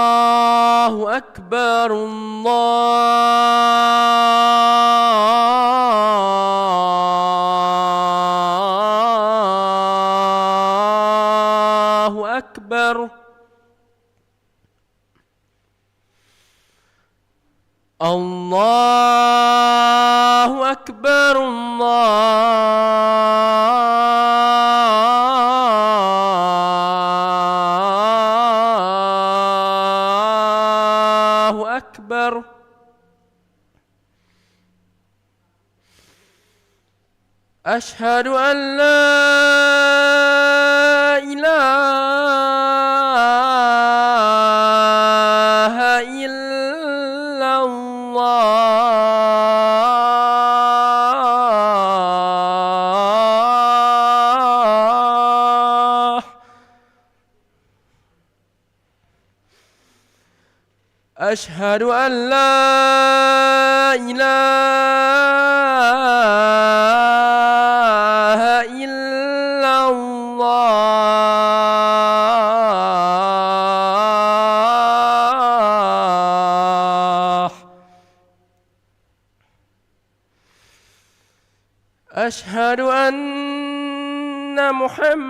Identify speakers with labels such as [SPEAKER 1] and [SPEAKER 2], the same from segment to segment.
[SPEAKER 1] الله أكبر الله أكبر الله أكبر الله أكبر أشهد أن لا إله إلا الله أشهد أن لا إله إلا الله أشهد أن محمد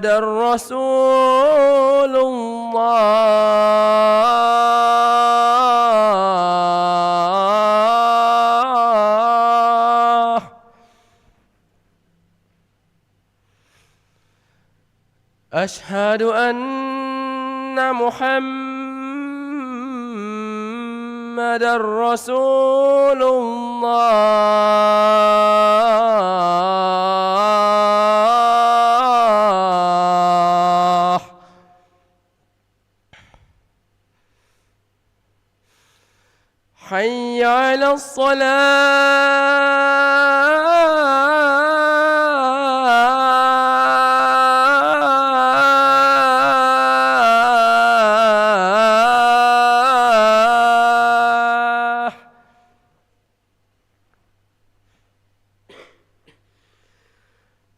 [SPEAKER 1] رسول الله أشهد أن محمد رسول الله حي على الصلاة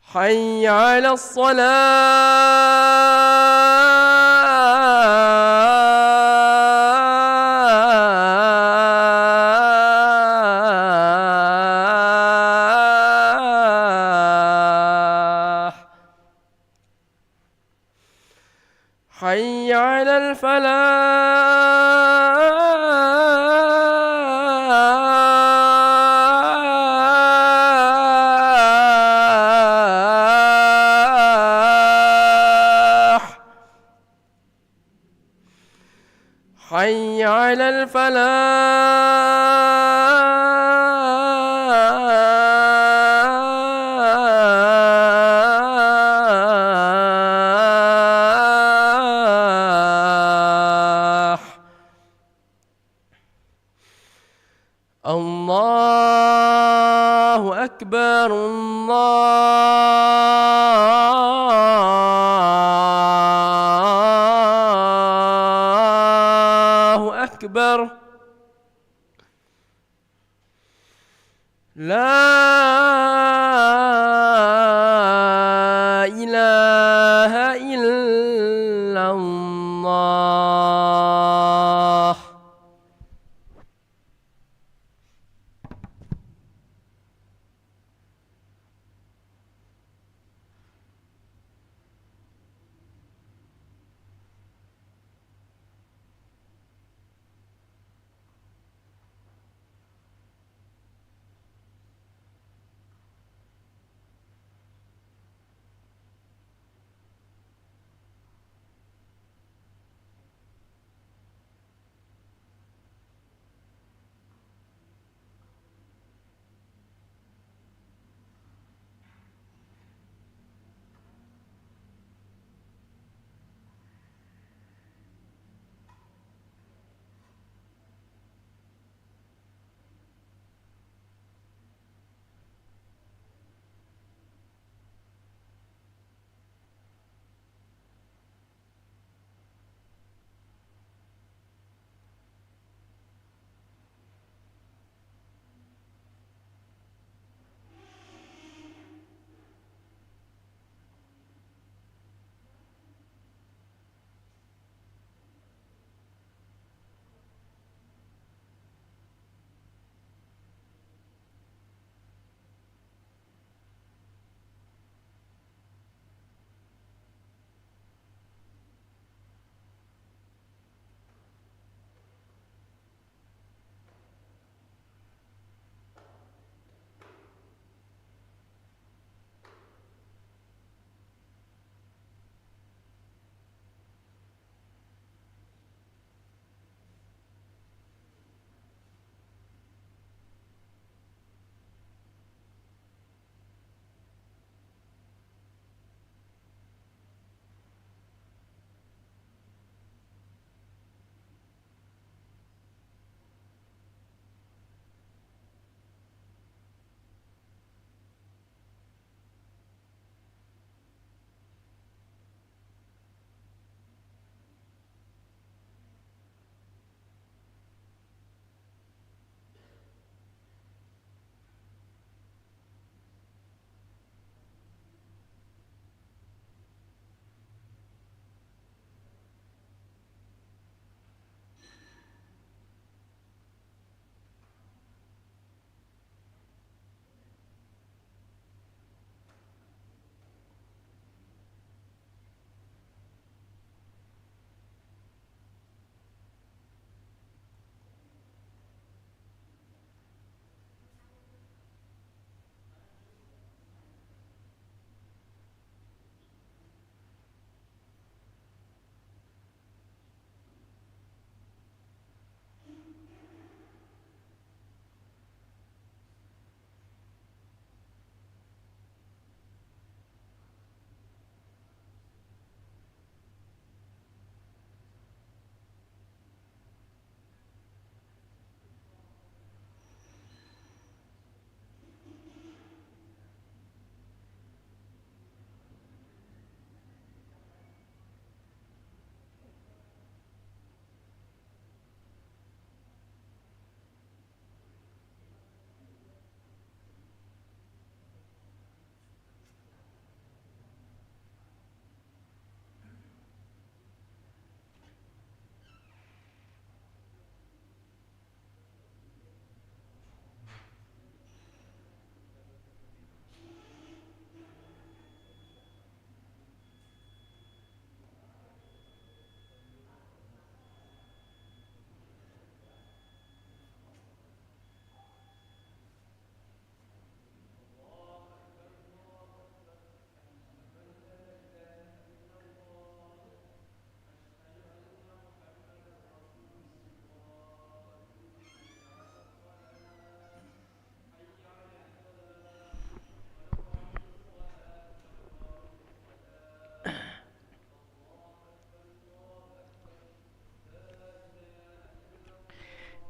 [SPEAKER 1] حي على الصلاة حي على الفلاح حي على الفلاح الله أكبر الله أكبر لا إله إلا الله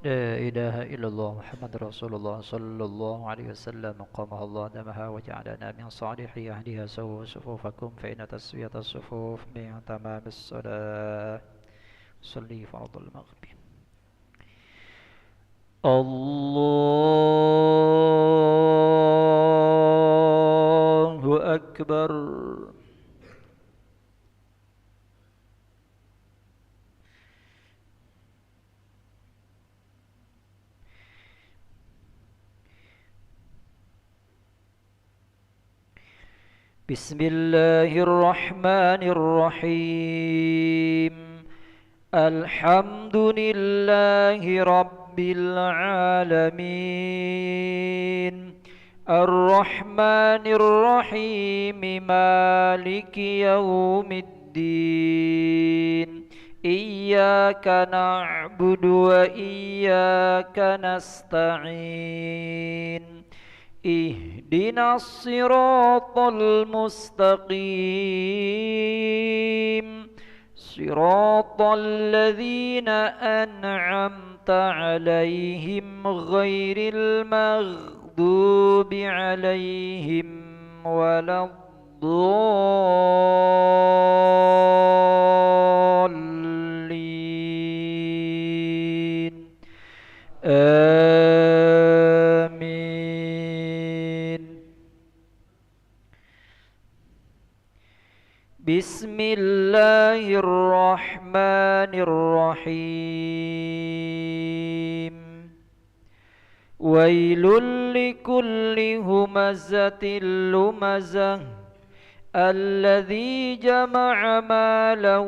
[SPEAKER 2] لا إله إلا الله محمد رسول الله صلى الله عليه وسلم قامها الله دمها وجعلنا من صالح أهلها سووا صفوفكم فإن تسوية الصفوف من تمام الصلاة. صلي فرض المغرب. الله أكبر. بسم الله الرحمن الرحيم. الحمد لله رب العالمين الرحمن الرحيم مالك يوم الدين إياك نعبد وإياك نستعين اهدنا الصراط المستقيم صراط الذين أنعمت عليهم غير المغضوب عليهم ولا الضالين آمين. بسم الله الرحمن الرحيم. ويل لكل همزة لمزة الذي جمع مالا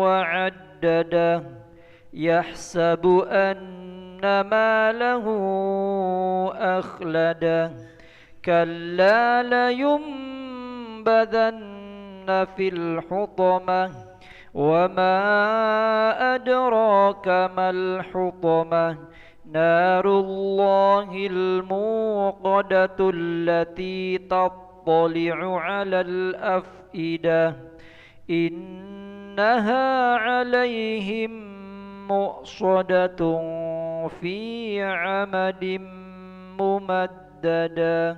[SPEAKER 2] وعدده يحسب أن ماله أخلده كلا لينبذن في الحطمة وما أدراك ما الحطمة نار الله الموقدة التي تطلع على الأفئدة إنها عليهم مؤصدة في عمد ممددة.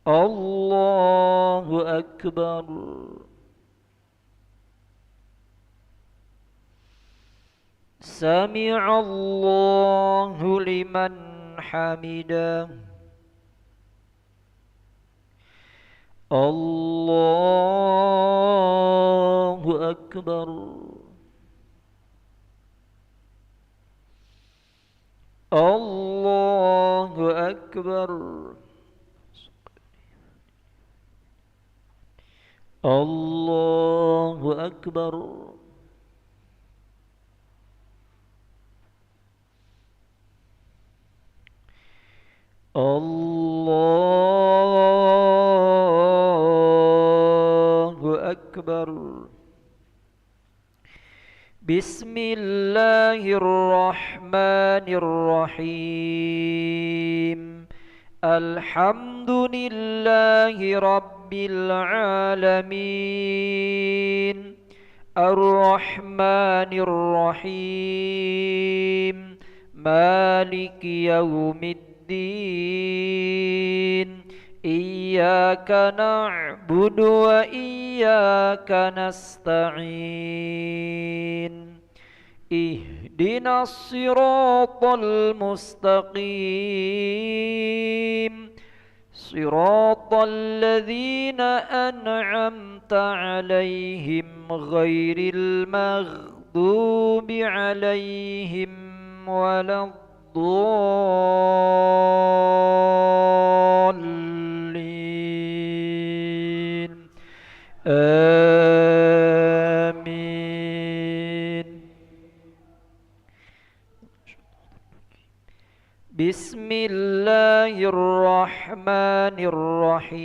[SPEAKER 2] الله أكبر. سمع الله لمن حمده. الله أكبر. الله أكبر. الله أكبر. الله أكبر. بسم الله الرحمن الرحيم. الحمد لله رب العالمين الرحمن الرحيم مالك يوم الدين إياك نعبد وإياك نستعين اهدنا الصراط المستقيم صراط الذين أنعمت عليهم غير المغضوب عليهم ولا الضالين آمين. بسم الله الرحمن الرحيم.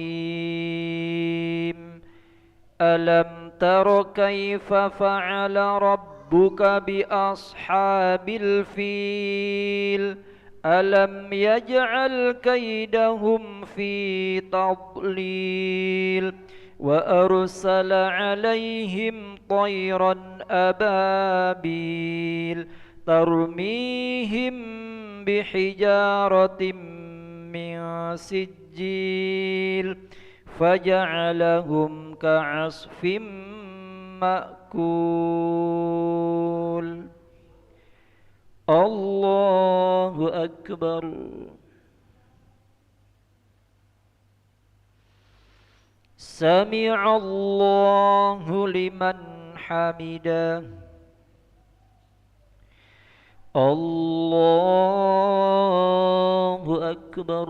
[SPEAKER 2] ألم تر كيف فعل ربك بأصحاب الفيل ألم يجعل كيدهم في تضليل وأرسل عليهم طيرا أبابيل ترميهم بحجارة من سجيل فجعلهم كعصف مأكول. الله أكبر. سمع الله لمن حمده. الله أكبر.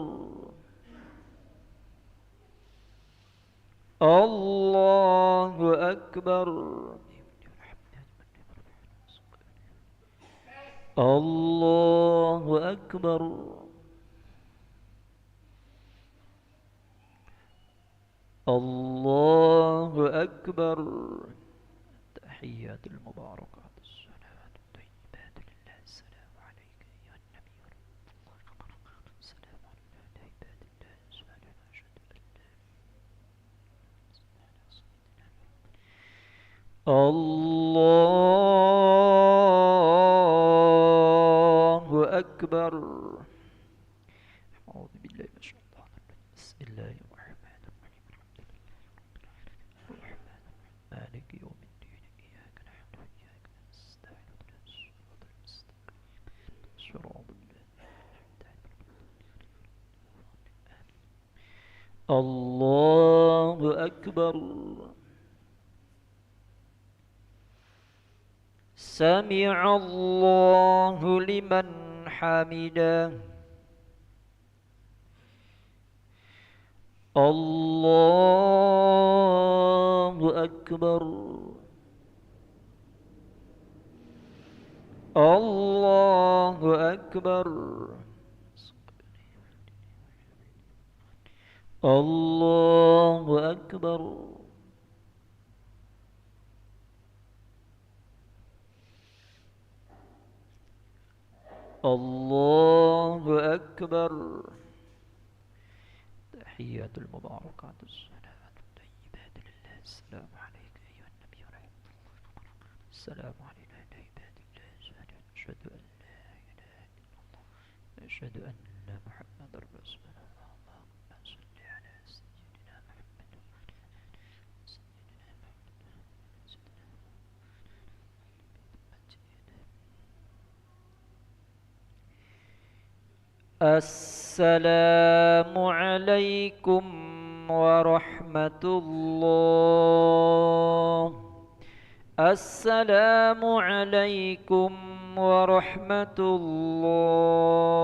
[SPEAKER 2] الله أكبر. الله أكبر. الله أكبر. تحيات المباركات الصلوات الطيبات لله. السلام عليك أيها النبي ورحمة الله. السلام على عباد الله الصالحين. أشهد أن لا الله أكبر. أعوذ بالله من الشيطان الرجيم. بسم الله الرحمن الرحيم. الرحمن مالك يوم الدين. إياك نعبد وإياك نستعين. اهدنا الصراط المستقيم صراط الذين أنعمت عليهم. الله أكبر. سمع الله لمن حمده. الله أكبر. الله أكبر. الله أكبر. الله أكبر. تحيات المباركات الصلوات الطيبات لله. السلام عليك أيها النبي ورحمة الله. السلام علينا عباد الله الصالحين. أشهد أن لا إله إلا الله. أشهد أن محمد رسول الله. اللهم صل على سيدنا محمد وعلى سيدنا محمد. السلام عليكم ورحمة الله. السلام عليكم ورحمة الله.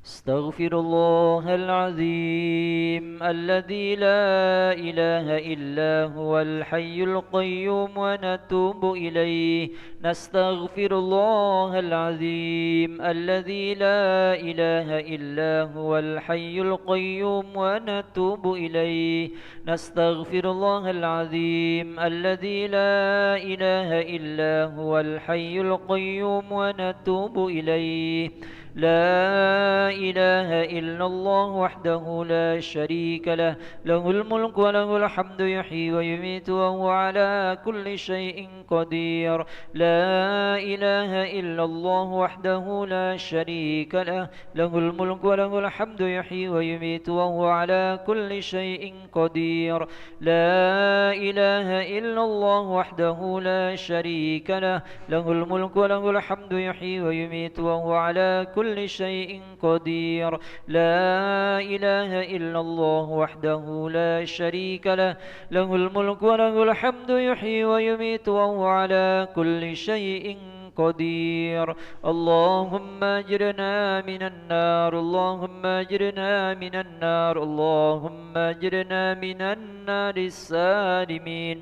[SPEAKER 2] استغفر الله العظيم الذي لا إله إلا هو الحي القيوم ونتوب إليه. نستغفر الله العظيم الذي لا إله إلا هو الحي القيوم ونتوب إليه. نستغفر الله العظيم الذي لا إله إلا هو الحي القيوم ونتوب إليه. لا إله إلا الله وحده لا شريك له. له الملك وله الحمد يحيي ويميت وهو على كل شيء قدير. لا إله إلا الله وحده لا شريك له. له الملك وله الحمد يحيي ويميت وهو على كل شيء قدير. لا إله إلا الله وحده لا شريك له. له الملك وله الحمد يحيي ويميت وهو على كل شيء قدير. لا إله إلا الله وحده لا شريك له. له الملك وله الحمد يحيي ويميت وهو على كل شيء قدير. اللهم أجرنا من النار. اللهم أجرنا من النار. اللهم أجرنا من النار السالمين.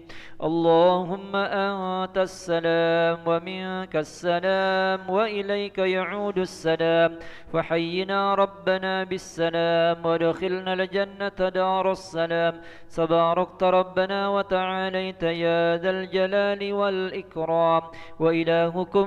[SPEAKER 2] اللهم أنت السلام ومنك السلام وإليك يعود السلام. فحينا ربنا بالسلام وادخلنا الجنة دار السلام. تباركت ربنا وتعاليت يا ذا الجلال والإكرام. وإلهكم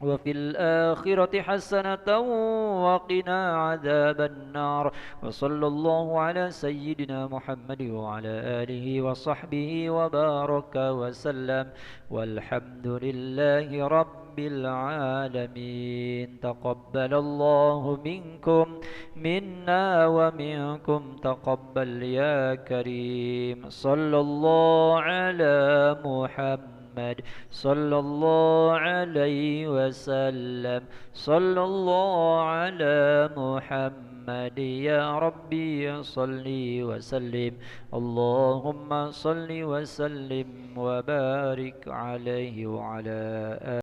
[SPEAKER 2] وفي الآخرة حسنة وقنا عذاب النار. وصلى الله على سيدنا محمد وعلى آله وصحبه وبارك وسلم، والحمد لله رب العالمين. تقبل الله منكم منا ومنكم تقبل يا كريم. صلى الله على محمد صلى الله عليه وسلم. صلى الله على محمد يا ربي صل وسلم. اللهم صل وسلم وبارك عليه وعلى آله